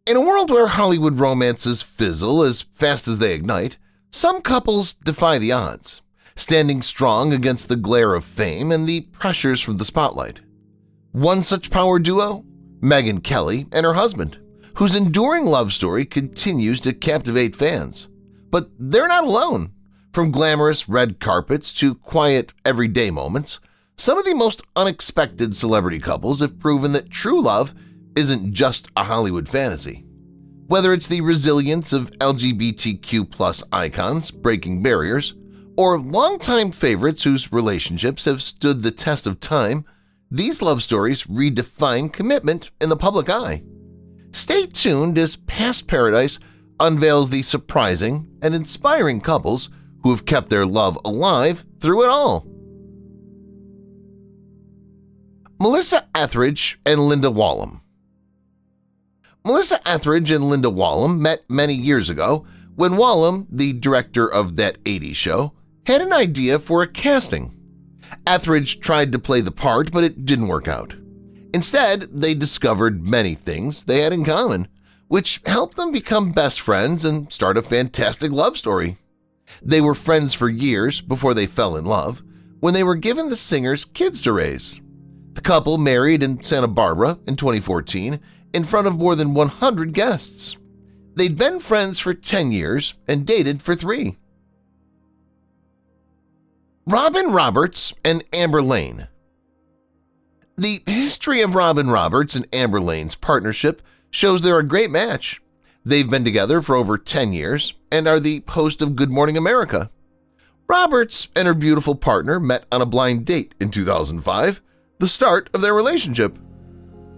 In a world where Hollywood romances fizzle as fast as they ignite, some couples defy the odds, standing strong against the glare of fame and the pressures from the spotlight. One such power duo? Megyn Kelly and her husband, whose enduring love story continues to captivate fans. But they're not alone. From glamorous red carpets to quiet, everyday moments, some of the most unexpected celebrity couples have proven that true love isn't just a Hollywood fantasy. Whether it's the resilience of LGBTQ+ icons breaking barriers, or longtime favorites whose relationships have stood the test of time, these love stories redefine commitment in the public eye. Stay tuned as Past Paradise unveils the surprising and inspiring couples who have kept their love alive through it all. Melissa Etheridge and Linda Wallem. Melissa Etheridge and Linda Wallem met many years ago when Wallem, the director of That 80s Show, had an idea for a casting. Etheridge tried to play the part, but it didn't work out. Instead, they discovered many things they had in common, which helped them become best friends and start a fantastic love story. They were friends for years before they fell in love, when they were given the singer's kids to raise. The couple married in Santa Barbara in 2014 in front of more than 100 guests. They'd been friends for 10 years and dated for 3. Robin Roberts and Amber Lane. The history of Robin Roberts and Amber Lane's partnership shows they're a great match. They've been together for over 10 years and are the host of Good Morning America. Roberts and her beautiful partner met on a blind date in 2005, the start of their relationship.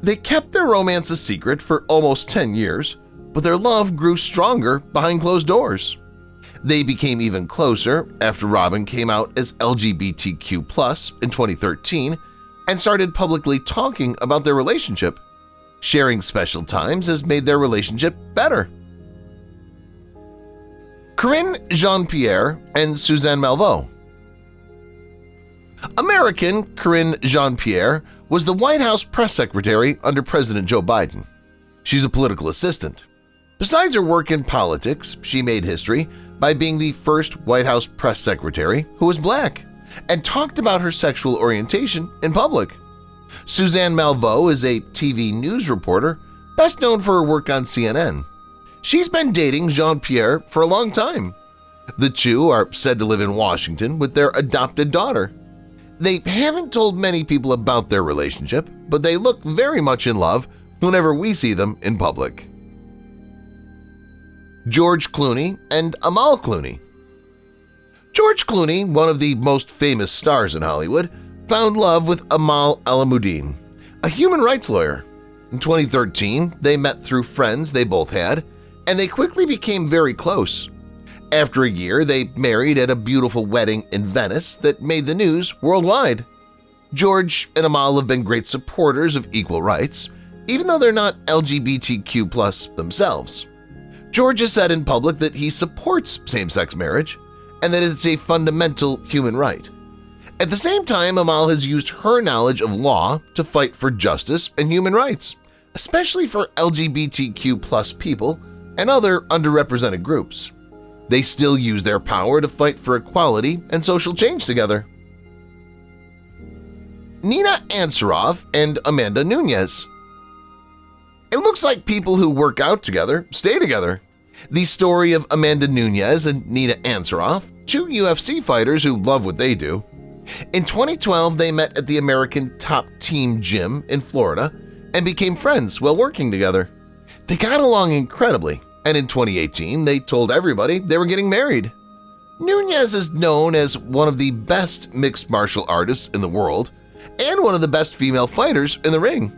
They kept their romance a secret for almost 10 years, but their love grew stronger behind closed doors. They became even closer after Robin came out as LGBTQ+ in 2013 and started publicly talking about their relationship. Sharing special times has made their relationship better. Corinne Jean-Pierre and Suzanne Malveaux. American Corinne Jean-Pierre was the White House press secretary under President Joe Biden. She's a political assistant. Besides her work in politics, she made history by being the first White House press secretary who was Black and talked about her sexual orientation in public. Suzanne Malveaux is a TV news reporter, best known for her work on CNN. She's been dating Jean-Pierre for a long time. The two are said to live in Washington with their adopted daughter. They haven't told many people about their relationship, but they look very much in love whenever we see them in public. George Clooney and Amal Clooney. George Clooney, one of the most famous stars in Hollywood, found love with Amal Alamuddin, a human rights lawyer. In 2013, they met through friends they both had, and they quickly became very close. After a year, they married at a beautiful wedding in Venice that made the news worldwide. George and Amal have been great supporters of equal rights, even though they're not LGBTQ+ themselves. George has said in public that he supports same-sex marriage and that it's a fundamental human right. At the same time, Amal has used her knowledge of law to fight for justice and human rights, especially for LGBTQ+ people and other underrepresented groups. They still use their power to fight for equality and social change together. Nina Ansaroff and Amanda Nunes. It looks like people who work out together stay together. The story of Amanda Nunes and Nina Ansaroff, 2 UFC fighters who love what they do. In 2012, they met at the American Top Team Gym in Florida and became friends while working together. They got along incredibly, and in 2018, they told everybody they were getting married. Nunes is known as one of the best mixed martial artists in the world and one of the best female fighters in the ring.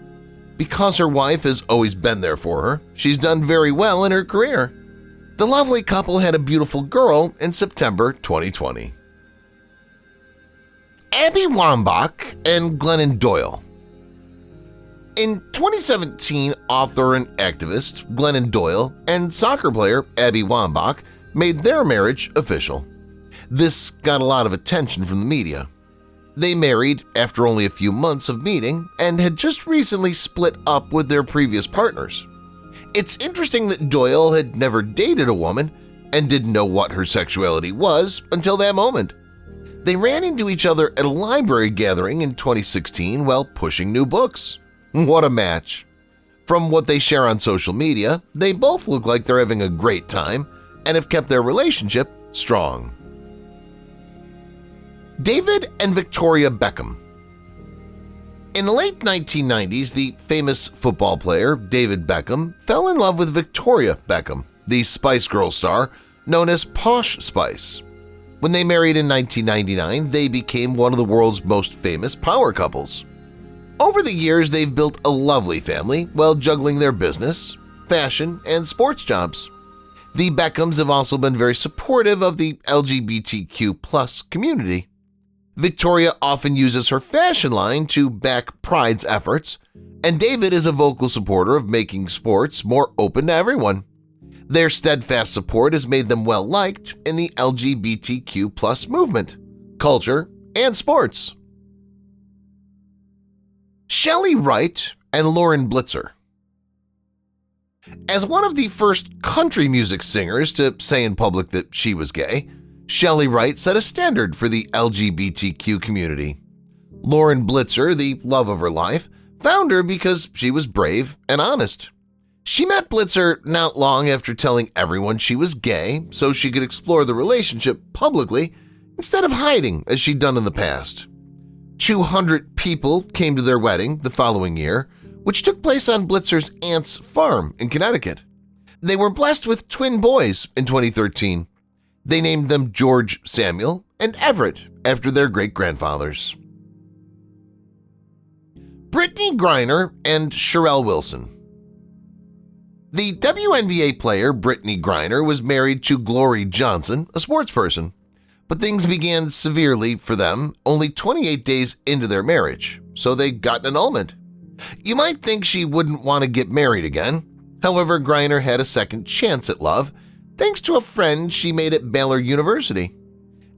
Because her wife has always been there for her, she's done very well in her career. The lovely couple had a beautiful girl in September 2020. Abby Wambach and Glennon Doyle. In 2017, author and activist Glennon Doyle and soccer player Abby Wambach made their marriage official. This got a lot of attention from the media. They married after only a few months of meeting and had just recently split up with their previous partners. It's interesting that Doyle had never dated a woman and didn't know what her sexuality was until that moment. They ran into each other at a library gathering in 2016 while pushing new books. What a match! From what they share on social media, they both look like they're having a great time and have kept their relationship strong. David and Victoria Beckham. In the late 1990s, the famous football player David Beckham fell in love with Victoria Beckham, the Spice Girls star known as Posh Spice. When they married in 1999, they became one of the world's most famous power couples. Over the years, they've built a lovely family while juggling their business, fashion, and sports jobs. The Beckhams have also been very supportive of the LGBTQ+ community. Victoria often uses her fashion line to back Pride's efforts, and David is a vocal supporter of making sports more open to everyone. Their steadfast support has made them well-liked in the LGBTQ+ movement, culture, and sports. Shelley Wright and Lauren Blitzer. As one of the first country music singers to say in public that she was gay, Shelley Wright set a standard for the LGBTQ community. Lauren Blitzer, the love of her life, found her because she was brave and honest. She met Blitzer not long after telling everyone she was gay so she could explore the relationship publicly instead of hiding as she'd done in the past. 200 people came to their wedding the following year, which took place on Blitzer's aunt's farm in Connecticut. They were blessed with twin boys in 2013. They named them George Samuel and Everett after their great-grandfathers. Brittany Griner and Sherelle Wilson. The WNBA player Brittany Griner was married to Glory Johnson, a sportsperson, but things began severely for them only 28 days into their marriage, so they got an annulment. You might think she wouldn't want to get married again. However, Griner had a second chance at love thanks to a friend she made at Baylor University.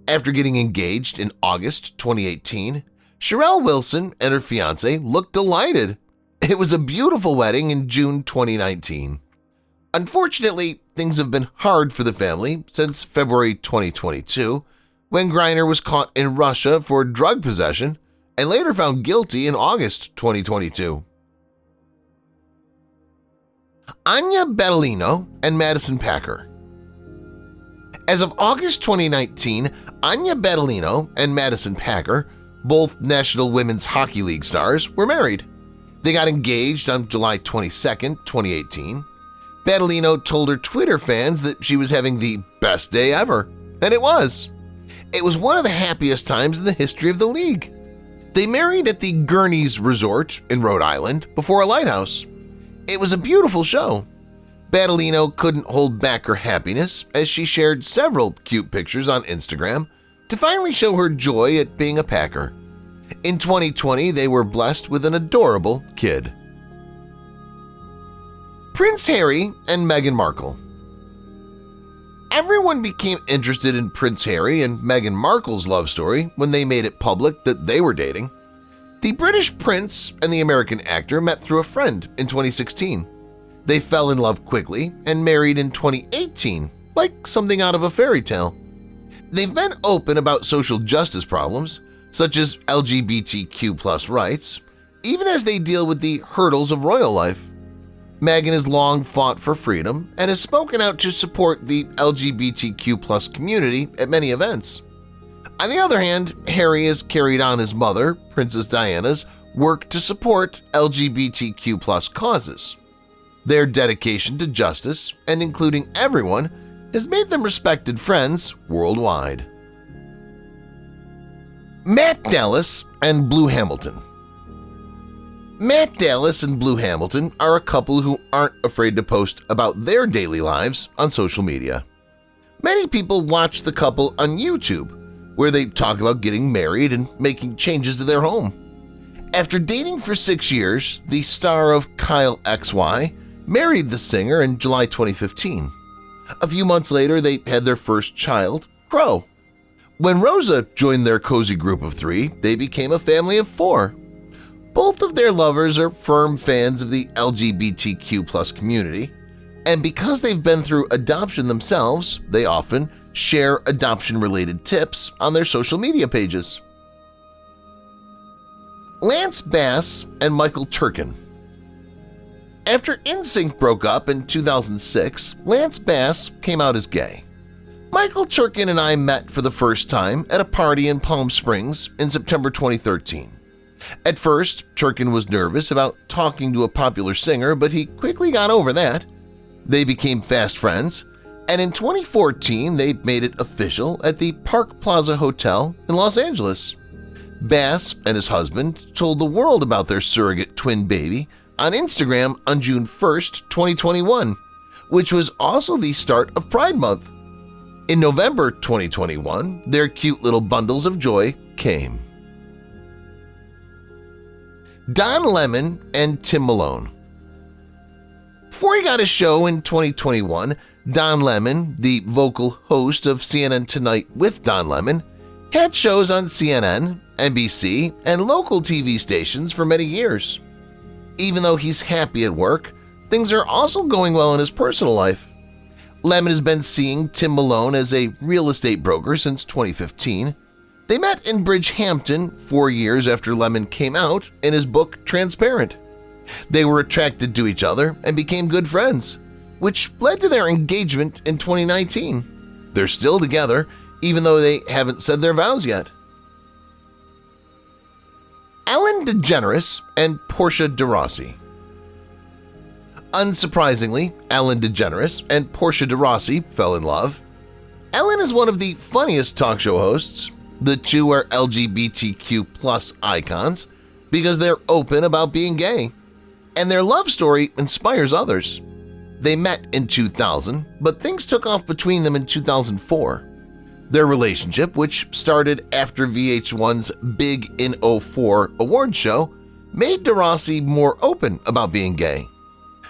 After getting engaged in August 2018, Sherelle Wilson and her fiancé looked delighted. It was a beautiful wedding in June 2019. Unfortunately, things have been hard for the family since February 2022, when Griner was caught in Russia for drug possession and later found guilty in August 2022. Anya Battolino and Madison Packer. As of August 2019, Anya Battolino and Madison Packer, both National Women's Hockey League stars, were married. They got engaged on July 22, 2018. Battolino told her Twitter fans that she was having the best day ever, and it was. It was one of the happiest times in the history of the league. They married at the Gurney's Resort in Rhode Island before a lighthouse. It was a beautiful show. Battolino couldn't hold back her happiness as she shared several cute pictures on Instagram to finally show her joy at being a Packer. In 2020, they were blessed with an adorable kid. Prince Harry and Meghan Markle. Everyone became interested in Prince Harry and Meghan Markle's love story when they made it public that they were dating. The British prince and the American actor met through a friend in 2016. They fell in love quickly and married in 2018, like something out of a fairy tale. They've been open about social justice problems, such as LGBTQ+ rights, even as they deal with the hurdles of royal life. Meghan has long fought for freedom and has spoken out to support the LGBTQ+ community at many events. On the other hand, Harry has carried on his mother, Princess Diana's, work to support LGBTQ+ causes. Their dedication to justice and including everyone has made them respected friends worldwide. Matt Dallas and Blue Hamilton. Matt Dallas and Blue Hamilton are a couple who aren't afraid to post about their daily lives on social media. Many people watch the couple on YouTube, where they talk about getting married and making changes to their home. After dating for 6 years, the star of Kyle XY married the singer in July 2015. A few months later, they had their first child, Crow. When Rosa joined their cozy group of 3, they became a family of 4. Both of their lovers are firm fans of the LGBTQ+ community, And because they've been through adoption themselves, they often share adoption-related tips on their social media pages. Lance Bass and Michael Turkin. After NSYNC broke up in 2006, Lance Bass came out as gay. Michael Turkin and I met for the first time at a party in Palm Springs in September 2013. At first, Turkin was nervous about talking to a popular singer, but he quickly got over that. They became fast friends, and in 2014 they made it official at the Park Plaza Hotel in Los Angeles. Bass and his husband told the world about their surrogate twin baby on Instagram on June 1st, 2021, which was also the start of Pride Month. In November 2021, their cute little bundles of joy came. Don Lemon and Tim Malone. Before he got a show in 2021, Don Lemon, the vocal host of CNN Tonight with Don Lemon, had shows on CNN, NBC, and local TV stations for many years. Even though he's happy at work, things are also going well in his personal life. Lemon has been seeing Tim Malone as a real estate broker since 2015. They met in Bridgehampton 4 years after Lemon came out in his book Transparent. They were attracted to each other and became good friends, which led to their engagement in 2019. They're still together, even though they haven't said their vows yet. Ellen DeGeneres and Portia de Rossi. Unsurprisingly, Ellen DeGeneres and Portia de Rossi fell in love. Ellen is one of the funniest talk show hosts. The two are LGBTQ+ icons because they're open about being gay, and their love story inspires others. They met in 2000, but things took off between them in 2004. Their relationship, which started after VH1's Big in '04 award show, made de Rossi more open about being gay.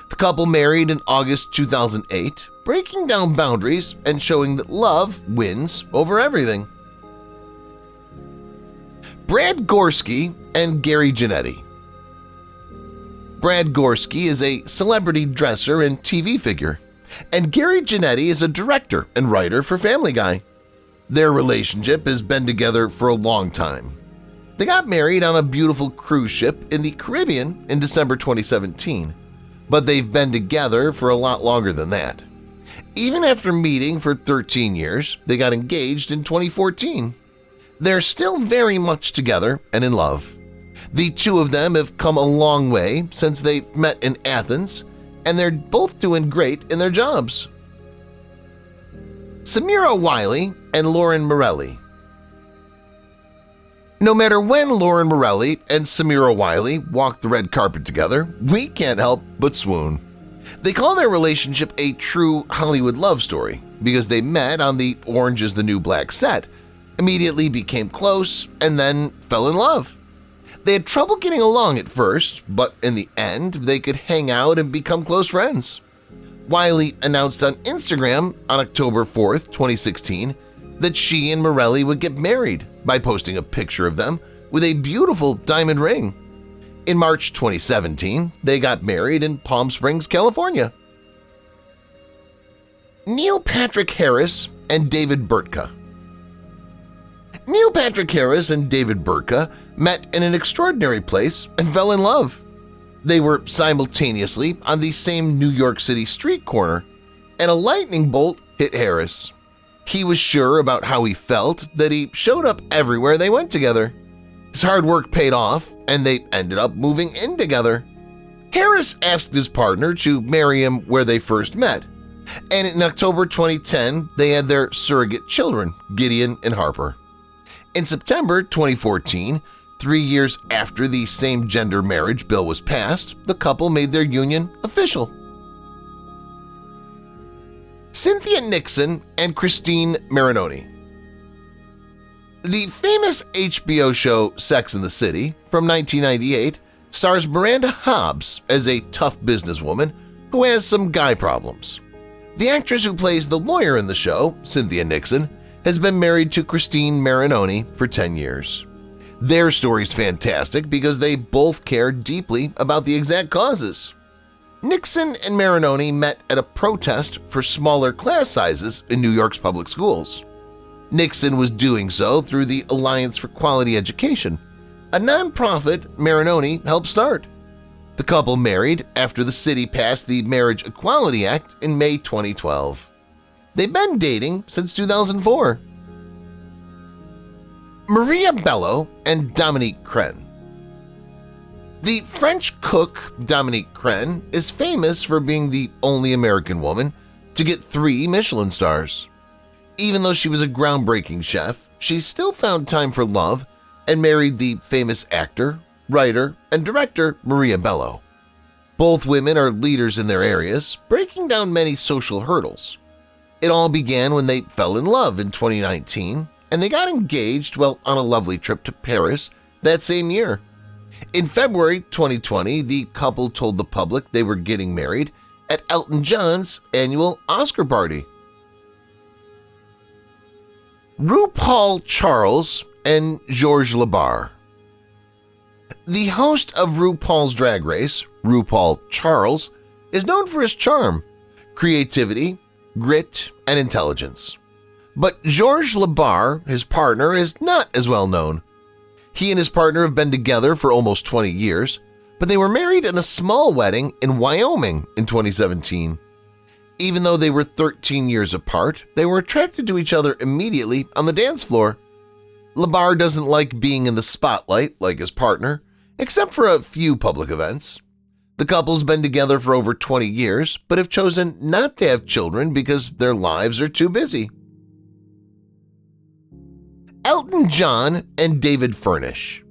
The couple married in August 2008, breaking down boundaries and showing that love wins over everything. Brad Gorski and Gary Janetti. Brad Gorski is a celebrity dresser and TV figure, and Gary Janetti is a director and writer for Family Guy. Their relationship has been together for a long time. They got married on a beautiful cruise ship in the Caribbean in December 2017, but they've been together for a lot longer than that. Even after meeting for 13 years, they got engaged in 2014. They're still very much together and in love. The two of them have come a long way since they met in Athens, and they're both doing great in their jobs. Samira Wiley and Lauren Morelli. No matter when Lauren Morelli and Samira Wiley walk the red carpet together, we can't help but swoon. They call their relationship a true Hollywood love story because they met on the Orange is the New Black set, immediately became close, and then fell in love. They had trouble getting along at first, but in the end, they could hang out and become close friends. Wiley announced on Instagram on October 4th, 2016, that she and Morelli would get married by posting a picture of them with a beautiful diamond ring. In March 2017, they got married in Palm Springs, California. Neil Patrick Harris and David Burtka. Neil Patrick Harris and David Burtka met in an extraordinary place and fell in love. They were simultaneously on the same New York City street corner, and a lightning bolt hit Harris. He was sure about how he felt that he showed up everywhere they went together. His hard work paid off, and they ended up moving in together. Harris asked his partner to marry him where they first met, and in October 2010, they had their surrogate children, Gideon and Harper. In September 2014, 3 years after the same-gender marriage bill was passed, the couple made their union official. Cynthia Nixon and Christine Marinoni. The famous HBO show Sex and the City from 1998 stars Miranda Hobbs as a tough businesswoman who has some guy problems. The actress who plays the lawyer in the show, Cynthia Nixon, has been married to Christine Marinoni for 10 years. Their story's fantastic because they both care deeply about the exact causes. Nixon and Marinoni met at a protest for smaller class sizes in New York's public schools. Nixon was doing so through the Alliance for Quality Education, a nonprofit Marinoni helped start. The couple married after the city passed the Marriage Equality Act in May 2012. They've been dating since 2004. Maria Bello and Dominique Crenn. The French cook Dominique Crenn is famous for being the only American woman to get 3 Michelin stars. Even though she was a groundbreaking chef, she still found time for love and married the famous actor, writer, and director Maria Bello. Both women are leaders in their areas, breaking down many social hurdles. It all began when they fell in love in 2019, and they got engaged while on a lovely trip to Paris that same year. In February 2020, the couple told the public they were getting married at Elton John's annual Oscar party. RuPaul Charles and Georges Labar. The host of RuPaul's Drag Race, RuPaul Charles, is known for his charm, creativity, grit, and intelligence. But Georges Labar, his partner, is not as well known. He and his partner have been together for almost 20 years, but they were married in a small wedding in Wyoming in 2017. Even though they were 13 years apart, they were attracted to each other immediately on the dance floor. Labar doesn't like being in the spotlight like his partner, except for a few public events. The couple's been together for over 20 years, but have chosen not to have children because their lives are too busy. Elton John and David Furnish.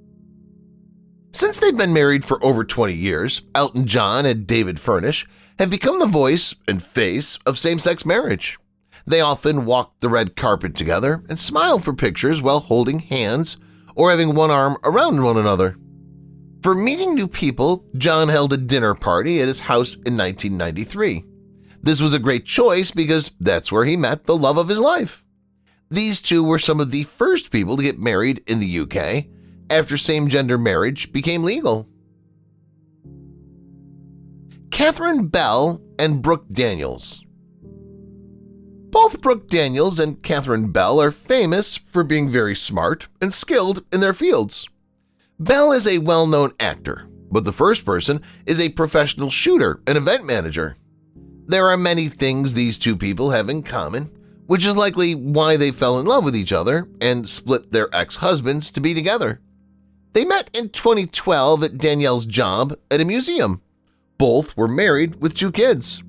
Since they've been married for over 20 years, Elton John and David Furnish have become the voice and face of same-sex marriage. They often walk the red carpet together and smile for pictures while holding hands or having one arm around one another. For meeting new people, John held a dinner party at his house in 1993. This was a great choice because that's where he met the love of his life. These two were some of the first people to get married in the UK after same-gender marriage became legal. Catherine Bell and Brooke Daniels. Both Brooke Daniels and Catherine Bell are famous for being very smart and skilled in their fields. Bell is a well-known actor, but the first person is a professional shooter and event manager. There are many things these two people have in common, which is likely why they fell in love with each other and split their ex-husbands to be together. They met in 2012 at Danielle's job at a museum. Both were married with 2 kids.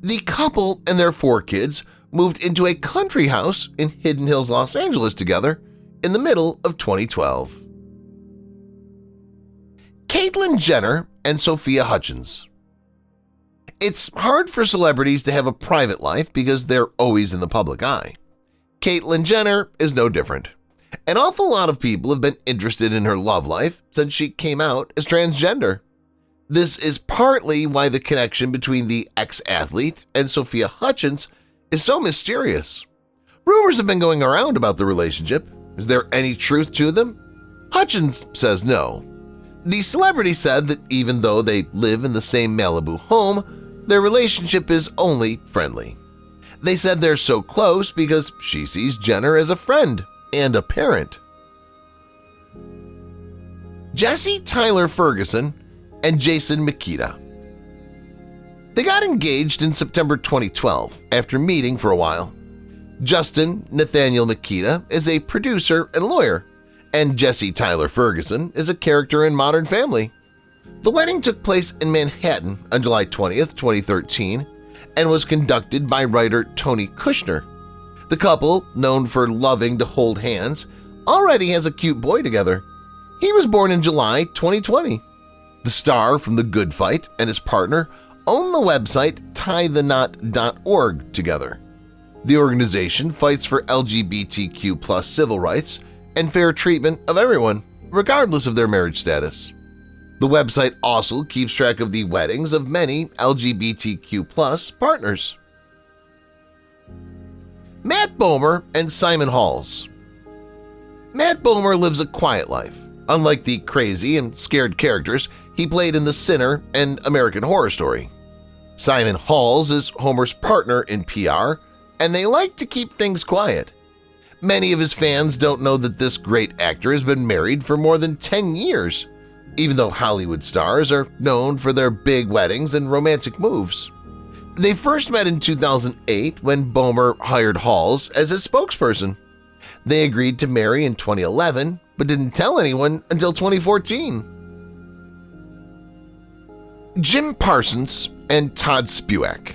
The couple and their 4 kids moved into a country house in Hidden Hills, Los Angeles together in the middle of 2012. Caitlyn Jenner and Sophia Hutchins. It's hard for celebrities to have a private life because they're always in the public eye. Caitlyn Jenner is no different. An awful lot of people have been interested in her love life since she came out as transgender. This is partly why the connection between the ex-athlete and Sophia Hutchins is so mysterious. Rumors have been going around about the relationship. Is there any truth to them? Hutchins says no. The celebrity said that even though they live in the same Malibu home, their relationship is only friendly. They said they're so close because she sees Jenner as a friend and a parent. Jesse Tyler Ferguson and Jason Makita. They got engaged in September 2012 after meeting for a while. Justin Nathaniel Makita is a producer and lawyer, and Jesse Tyler Ferguson is a character in Modern Family. The wedding took place in Manhattan on July 20th, 2013, and was conducted by writer Tony Kushner. The couple, known for loving to hold hands, already has a cute boy together. He was born in July 2020. The star from The Good Fight and his partner own the website tiethenot.org together. The organization fights for LGBTQ+ civil rights and fair treatment of everyone, regardless of their marriage status. The website also keeps track of the weddings of many LGBTQ+ partners. Matt Bomer and Simon Halls. Matt Bomer lives a quiet life, unlike the crazy and scared characters he played in The Sinner and American Horror Story. Simon Halls is Homer's partner in PR, and they like to keep things quiet. Many of his fans don't know that this great actor has been married for more than 10 years, even though Hollywood stars are known for their big weddings and romantic moves. They first met in 2008 when Bomer hired Halls as his spokesperson. They agreed to marry in 2011, but didn't tell anyone until 2014. Jim Parsons and Todd Spewak.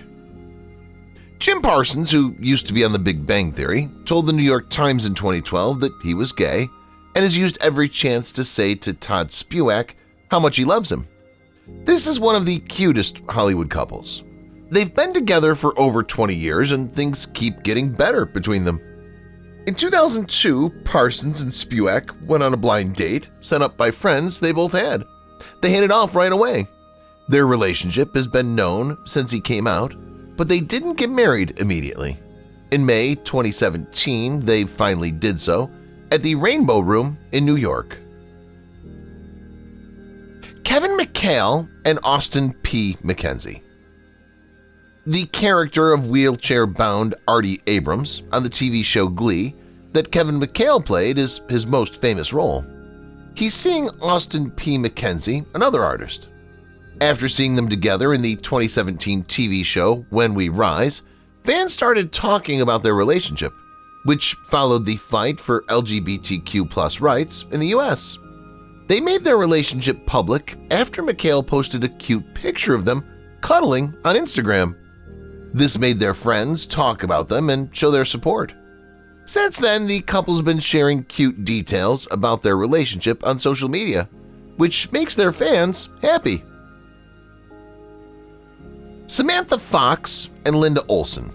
Jim Parsons, who used to be on The Big Bang Theory, told the New York Times in 2012 that he was gay and has used every chance to say to Todd Spewak how much he loves him. This is one of the cutest Hollywood couples. They've been together for over 20 years and things keep getting better between them. In 2002, Parsons and Spewak went on a blind date sent up by friends they both had. They hit it off right away. Their relationship has been known since he came out, but they didn't get married immediately. In May 2017, they finally did so at the Rainbow Room in New York. Kevin McHale and Austin P. McKenzie. The character of wheelchair-bound Artie Abrams on the TV show Glee that Kevin McHale played is his most famous role. He's seeing Austin P. McKenzie, another artist. After seeing them together in the 2017 TV show When We Rise, fans started talking about their relationship, which followed the fight for LGBTQ+ rights in the U.S. They made their relationship public after McHale posted a cute picture of them cuddling on Instagram. This made their friends talk about them and show their support. Since then, the couple's been sharing cute details about their relationship on social media, which makes their fans happy. Samantha Fox and Linda Olson.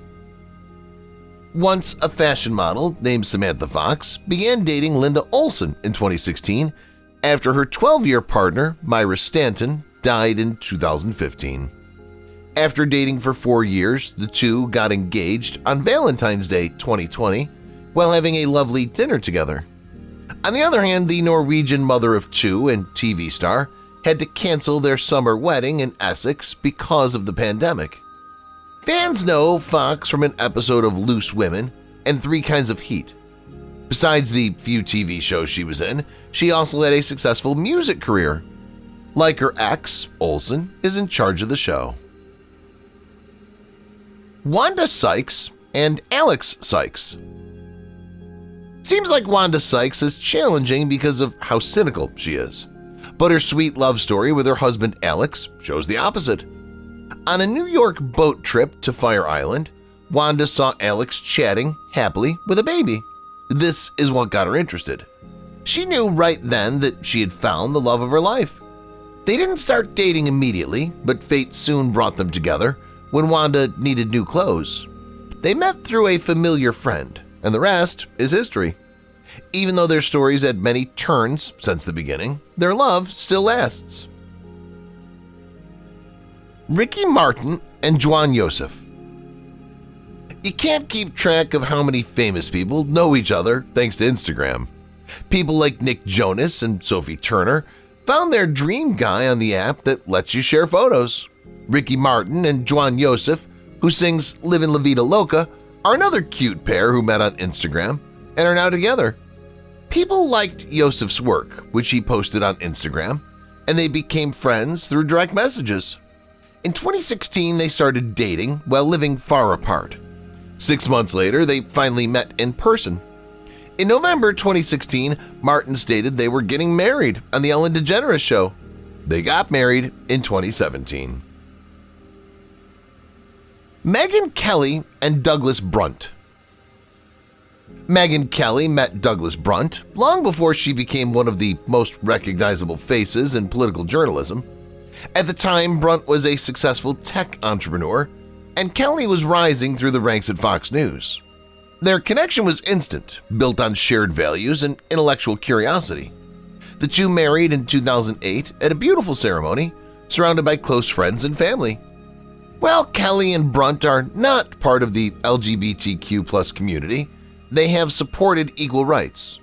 Once a fashion model named Samantha Fox began dating Linda Olson in 2016 after her 12-year partner, Myra Stanton, died in 2015. After dating for 4 years, the two got engaged on Valentine's Day 2020 while having a lovely dinner together. On the other hand, the Norwegian mother of two and TV star had to cancel their summer wedding in Essex because of the pandemic. Fans know Fox from an episode of Loose Women and 3 Kinds of Heat. Besides the few TV shows she was in, she also had a successful music career. Like her ex, Olsen is in charge of the show. Wanda Sykes and Alex Sykes. Seems like Wanda Sykes is challenging because of how cynical she is. But her sweet love story with her husband Alex shows the opposite. On a New York boat trip to Fire Island, Wanda saw Alex chatting happily with a baby. This is what got her interested. She knew right then that she had found the love of her life. They didn't start dating immediately, but fate soon brought them together when Wanda needed new clothes. They met through a familiar friend, and the rest is history. Even though their stories had many turns since the beginning, their love still lasts. Ricky Martin and Juan Yosef. You can't keep track of how many famous people know each other thanks to Instagram. People like Nick Jonas and Sophie Turner found their dream guy on the app that lets you share photos. Ricky Martin and Juan Yosef, who sings Livin' La Vida Loca, are another cute pair who met on Instagram and are now together. People liked Yosef's work, which he posted on Instagram, and they became friends through direct messages. In 2016, they started dating while living far apart. 6 months later, they finally met in person. In November 2016, Martin stated they were getting married on The Ellen DeGeneres Show. They got married in 2017. Megyn Kelly and Douglas Brunt. Megyn Kelly met Douglas Brunt long before she became one of the most recognizable faces in political journalism. At the time, Brunt was a successful tech entrepreneur, and Kelly was rising through the ranks at Fox News. Their connection was instant, built on shared values and intellectual curiosity. The two married in 2008 at a beautiful ceremony, surrounded by close friends and family. While Kelly and Brunt are not part of the LGBTQ+ community, they have supported equal rights.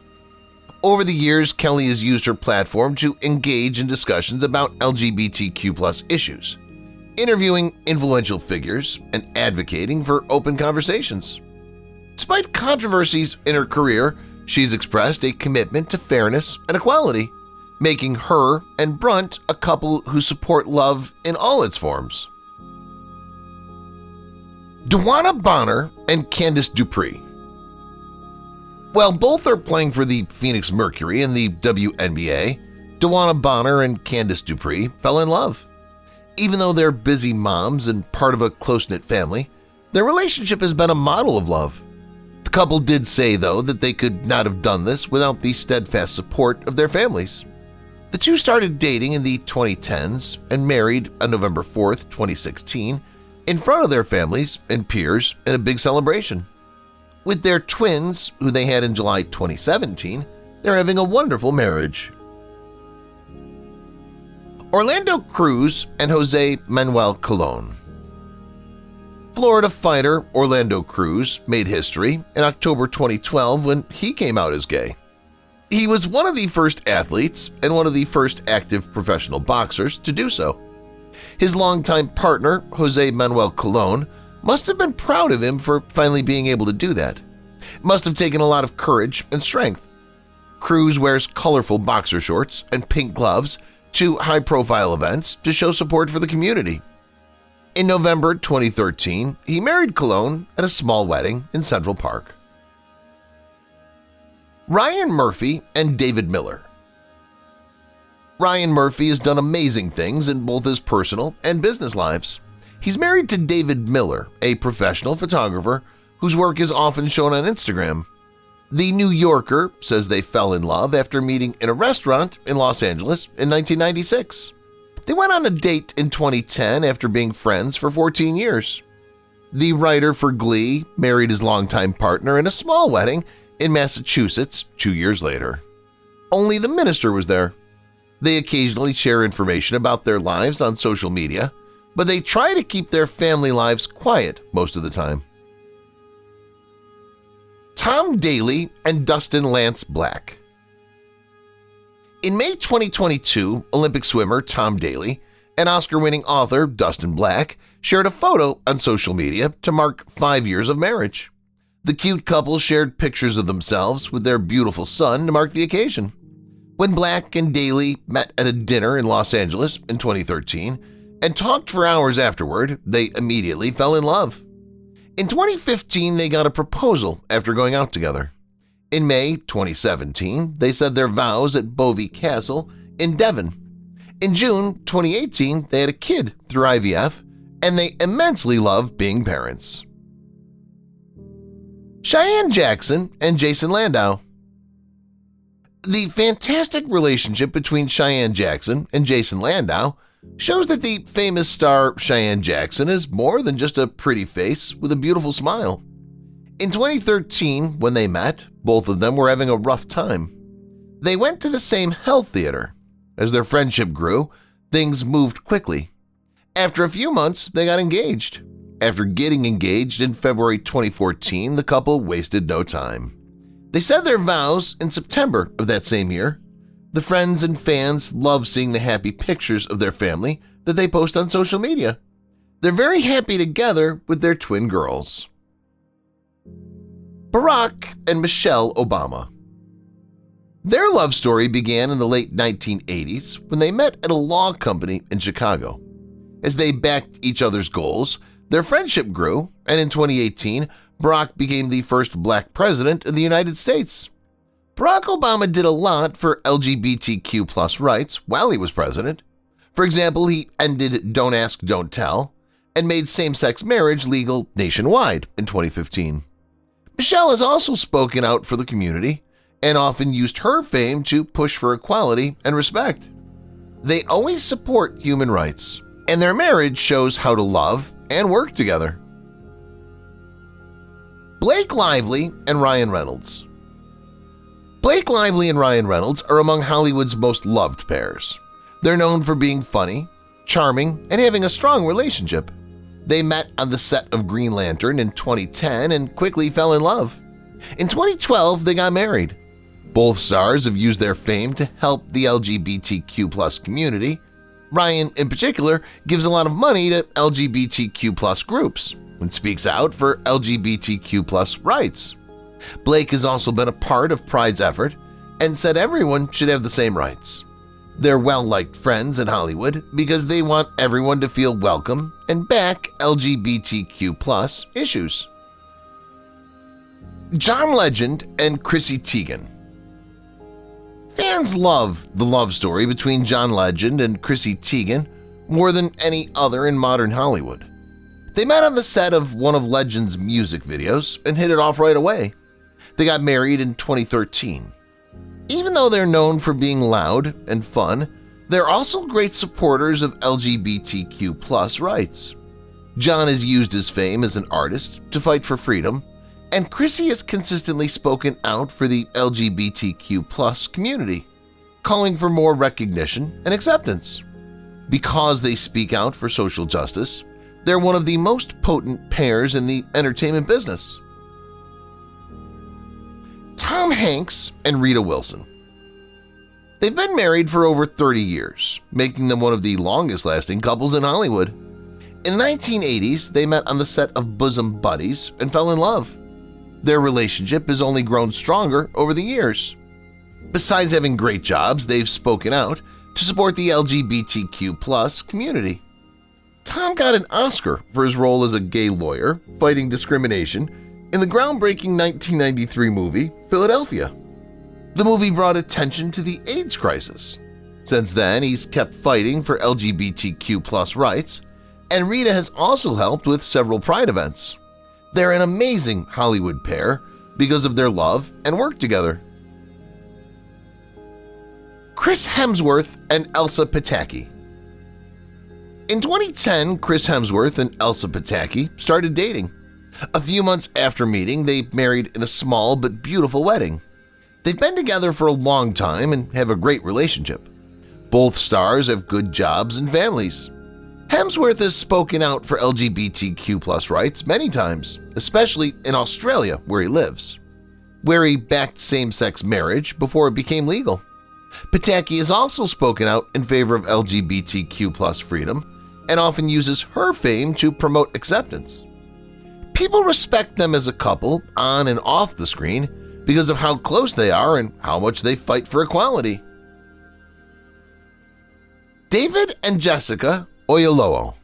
Over the years, Kelly has used her platform to engage in discussions about LGBTQ+ issues. interviewing influential figures and advocating for open conversations. Despite controversies in her career, she's expressed a commitment to fairness and equality, making her and Brunt a couple who support love in all its forms. Dewana Bonner and Candace Dupree. While both are playing for the Phoenix Mercury in the WNBA, Dewana Bonner and Candace Dupree fell in love. Even though they're busy moms and part of a close-knit family, their relationship has been a model of love. The couple did say, though, that they could not have done this without the steadfast support of their families. The two started dating in the 2010s and married on November 4th, 2016, in front of their families and peers in a big celebration. With their twins, who they had in July 2017, they're having a wonderful marriage. Orlando Cruz and Jose Manuel Colon. Florida fighter Orlando Cruz made history in October 2012 when he came out as gay. He was one of the first athletes and one of the first active professional boxers to do so. His longtime partner, Jose Manuel Colon, must have been proud of him for finally being able to do that. It must have taken a lot of courage and strength. Cruz wears colorful boxer shorts and pink gloves to high-profile events to show support for the community. In November 2013, he married Colon at a small wedding in Central Park. Ryan Murphy and David Miller. Ryan Murphy has done amazing things in both his personal and business lives. He's married to David Miller, a professional photographer whose work is often shown on Instagram. The New Yorker says they fell in love after meeting in a restaurant in Los Angeles in 1996. They went on a date in 2010 after being friends for 14 years. The writer for Glee married his longtime partner in a small wedding in Massachusetts 2 years later. Only the minister was there. They occasionally share information about their lives on social media, but they try to keep their family lives quiet most of the time. Tom Daley and Dustin Lance Black. In May 2022, Olympic swimmer Tom Daley and Oscar-winning author Dustin Black shared a photo on social media to mark 5 years of marriage. The cute couple shared pictures of themselves with their beautiful son to mark the occasion. When Black and Daley met at a dinner in Los Angeles in 2013 and talked for hours afterward, they immediately fell in love. In 2015, they got a proposal after going out together. In May 2017, they said their vows at Bovey Castle in Devon. In June 2018, they had a kid through IVF, and they immensely love being parents. Cheyenne Jackson and Jason Landau. The fantastic relationship between Cheyenne Jackson and Jason Landau shows that the famous star Cheyenne Jackson is more than just a pretty face with a beautiful smile. In 2013, when they met, both of them were having a rough time. They went to the same health theater. As their friendship grew, things moved quickly. After a few months, they got engaged. After getting engaged in February 2014, the couple wasted no time. They said their vows in September of that same year. The friends and fans love seeing the happy pictures of their family that they post on social media. They're very happy together with their twin girls. Barack and Michelle Obama. Their love story began in the late 1980s when they met at a law company in Chicago. As they backed each other's goals, their friendship grew, and in 2018, Barack became the first black president of the United States. Barack Obama did a lot for LGBTQ+ rights while he was president. For example, he ended Don't Ask, Don't Tell and made same-sex marriage legal nationwide in 2015. Michelle has also spoken out for the community and often used her fame to push for equality and respect. They always support human rights, and their marriage shows how to love and work together. Blake Lively and Ryan Reynolds. Blake Lively and Ryan Reynolds are among Hollywood's most loved pairs. They're known for being funny, charming, and having a strong relationship. They met on the set of Green Lantern in 2010 and quickly fell in love. In 2012, they got married. Both stars have used their fame to help the LGBTQ+ community. Ryan, in particular, gives a lot of money to LGBTQ+ groups and speaks out for LGBTQ+ rights. Blake has also been a part of Pride's effort and said everyone should have the same rights. They're well-liked friends in Hollywood because they want everyone to feel welcome and back LGBTQ+ issues. John Legend and Chrissy Teigen. Fans love the love story between John Legend and Chrissy Teigen more than any other in modern Hollywood. They met on the set of one of Legend's music videos and hit it off right away. They got married in 2013. Even though they're known for being loud and fun, they're also great supporters of LGBTQ+ rights. John has used his fame as an artist to fight for freedom, and Chrissy has consistently spoken out for the LGBTQ+ community, calling for more recognition and acceptance. Because they speak out for social justice, they're one of the most potent pairs in the entertainment business. Tom Hanks and Rita Wilson. They've been married for over 30 years, making them one of the longest-lasting couples in Hollywood. In the 1980s, they met on the set of Bosom Buddies and fell in love. Their relationship has only grown stronger over the years. Besides having great jobs, they've spoken out to support the LGBTQ+ community. Tom got an Oscar for his role as a gay lawyer fighting discrimination in the groundbreaking 1993 movie Philadelphia. The movie brought attention to the AIDS crisis. Since then, he's kept fighting for LGBTQ+ rights, and Rita has also helped with several Pride events. They're an amazing Hollywood pair because of their love and work together. Chris Hemsworth and Elsa Pataky. In 2010, Chris Hemsworth and Elsa Pataky started dating. A few months after meeting, they married in a small but beautiful wedding. They've been together for a long time and have a great relationship. Both stars have good jobs and families. Hemsworth has spoken out for LGBTQ+ rights many times, especially in Australia where he lives, where he backed same-sex marriage before it became legal. Pataky has also spoken out in favor of LGBTQ+ freedom and often uses her fame to promote acceptance. People respect them as a couple on and off the screen because of how close they are and how much they fight for equality. David and Jessica Oyelowo.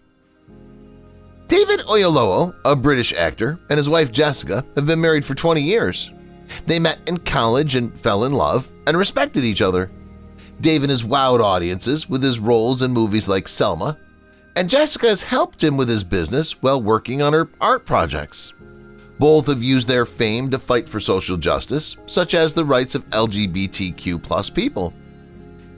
David Oyelowo, a British actor, and his wife Jessica have been married for 20 years. They met in college and fell in love and respected each other. David has wowed audiences with his roles in movies like Selma, and Jessica has helped him with his business while working on her art projects. Both have used their fame to fight for social justice, such as the rights of LGBTQ+ people.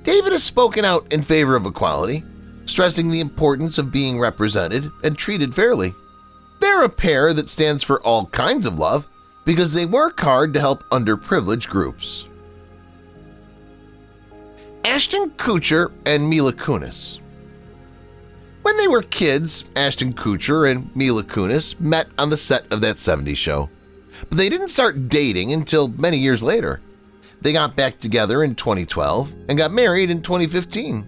David has spoken out in favor of equality, stressing the importance of being represented and treated fairly. They're a pair that stands for all kinds of love because they work hard to help underprivileged groups. Ashton Kutcher and Mila Kunis. When they were kids, Ashton Kutcher and Mila Kunis met on the set of That 70s Show, but they didn't start dating until many years later. They got back together in 2012 and got married in 2015.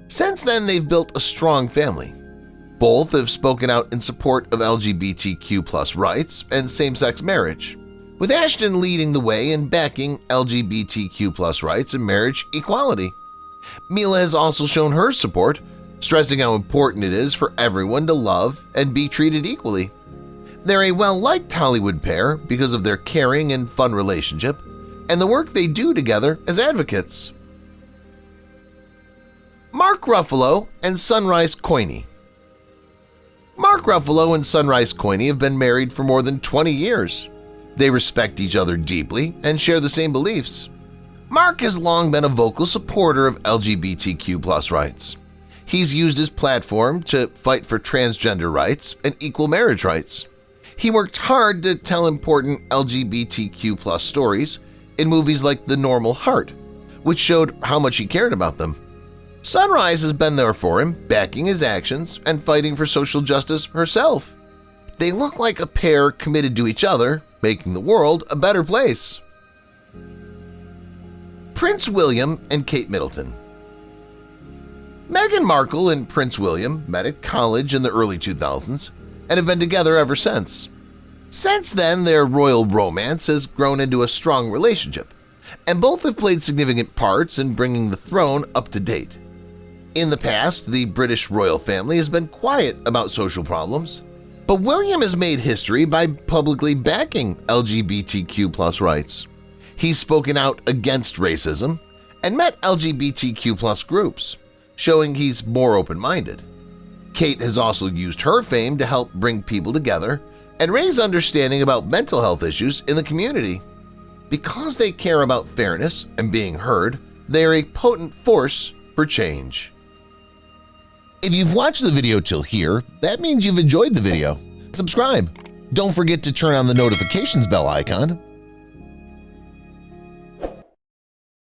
Since then, they've built a strong family. Both have spoken out in support of LGBTQ+ rights and same-sex marriage, with Ashton leading the way in backing LGBTQ+ rights and marriage equality. Mila has also shown her support, stressing how important it is for everyone to love and be treated equally. They're a well-liked Hollywood pair because of their caring and fun relationship and the work they do together as advocates. Mark Ruffalo and Sunrise Coyne. Mark Ruffalo and Sunrise Coyne have been married for more than 20 years. They respect each other deeply and share the same beliefs. Mark has long been a vocal supporter of LGBTQ+ rights. He's used his platform to fight for transgender rights and equal marriage rights. He worked hard to tell important LGBTQ+ stories in movies like The Normal Heart, which showed how much he cared about them. Sunrise has been there for him, backing his actions and fighting for social justice herself. They look like a pair committed to each other, making the world a better place. Prince William and Kate Middleton. Meghan Markle and Prince William met at college in the early 2000s and have been together ever since. Since then, their royal romance has grown into a strong relationship, and both have played significant parts in bringing the throne up to date. In the past, the British royal family has been quiet about social problems, but William has made history by publicly backing LGBTQ+ rights. He's spoken out against racism and met LGBTQ+ groups, showing he's more open-minded. Kate has also used her fame to help bring people together and raise understanding about mental health issues in the community. Because they care about fairness and being heard, they are a potent force for change. If you've watched the video till here, that means you've enjoyed the video. Subscribe. Don't forget to turn on the notifications bell icon